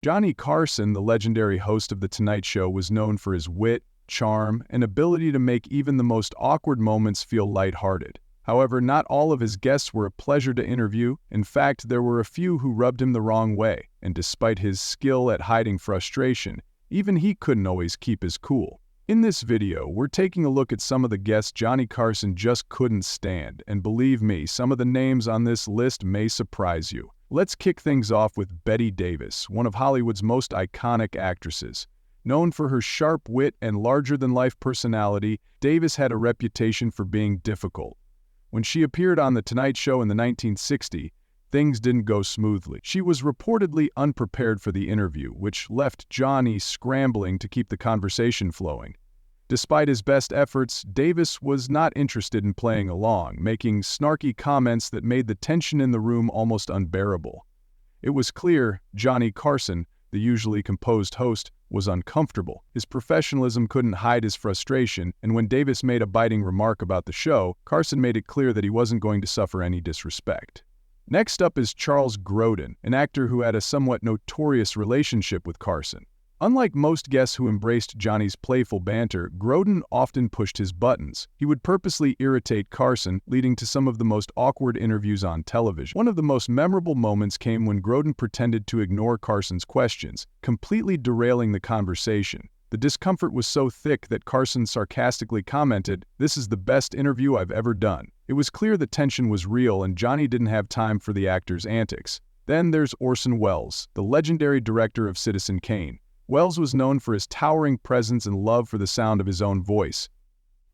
Johnny Carson, the legendary host of The Tonight Show, was known for his wit, charm, and ability to make even the most awkward moments feel lighthearted. However, not all of his guests were a pleasure to interview. In fact, there were a few who rubbed him the wrong way, and despite his skill at hiding frustration, even he couldn't always keep his cool. In this video, we're taking a look at some of the guests Johnny Carson just couldn't stand, and believe me, some of the names on this list may surprise you. Let's kick things off with Bette Davis, one of Hollywood's most iconic actresses. Known for her sharp wit and larger-than-life personality, Davis had a reputation for being difficult. When she appeared on The Tonight Show in the 1960s, things didn't go smoothly. She was reportedly unprepared for the interview, which left Johnny scrambling to keep the conversation flowing. Despite his best efforts, Davis was not interested in playing along, making snarky comments that made the tension in the room almost unbearable. It was clear Johnny Carson, the usually composed host, was uncomfortable. His professionalism couldn't hide his frustration, and when Davis made a biting remark about the show, Carson made it clear that he wasn't going to suffer any disrespect. Next up is Charles Grodin, an actor who had a somewhat notorious relationship with Carson. Unlike most guests who embraced Johnny's playful banter, Grodin often pushed his buttons. He would purposely irritate Carson, leading to some of the most awkward interviews on television. One of the most memorable moments came when Grodin pretended to ignore Carson's questions, completely derailing the conversation. The discomfort was so thick that Carson sarcastically commented, "This is the best interview I've ever done." It was clear the tension was real and Johnny didn't have time for the actor's antics. Then there's Orson Welles, the legendary director of Citizen Kane. Welles was known for his towering presence and love for the sound of his own voice.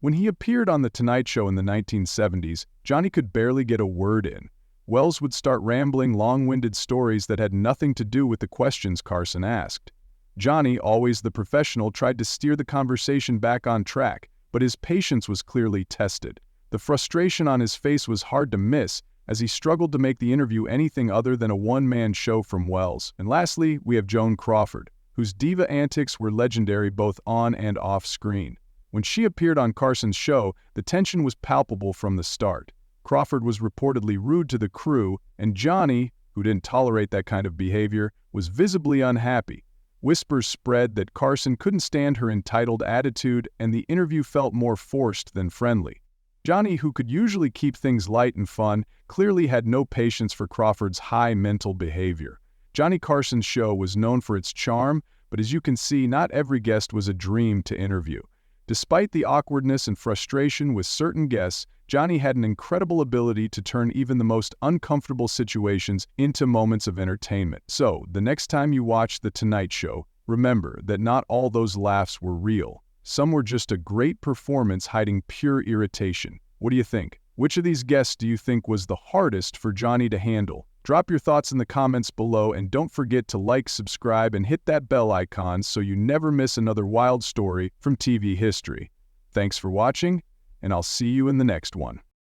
When he appeared on The Tonight Show in the 1970s, Johnny could barely get a word in. Welles would start rambling long-winded stories that had nothing to do with the questions Carson asked. Johnny, always the professional, tried to steer the conversation back on track, but his patience was clearly tested. The frustration on his face was hard to miss, as he struggled to make the interview anything other than a one-man show from Welles. And lastly, we have Joan Crawford, whose diva antics were legendary both on and off screen. When she appeared on Carson's show, the tension was palpable from the start. Crawford was reportedly rude to the crew, and Johnny, who didn't tolerate that kind of behavior, was visibly unhappy. Whispers spread that Carson couldn't stand her entitled attitude, and the interview felt more forced than friendly. Johnny, who could usually keep things light and fun, clearly had no patience for Crawford's high mental behavior. Johnny Carson's show was known for its charm, but as you can see, not every guest was a dream to interview. Despite the awkwardness and frustration with certain guests, Johnny had an incredible ability to turn even the most uncomfortable situations into moments of entertainment. So, the next time you watch The Tonight Show, remember that not all those laughs were real. Some were just a great performance hiding pure irritation. What do you think? Which of these guests do you think was the hardest for Johnny to handle? Drop your thoughts in the comments below, and don't forget to like, subscribe, and hit that bell icon so you never miss another wild story from TV history. Thanks for watching, and I'll see you in the next one.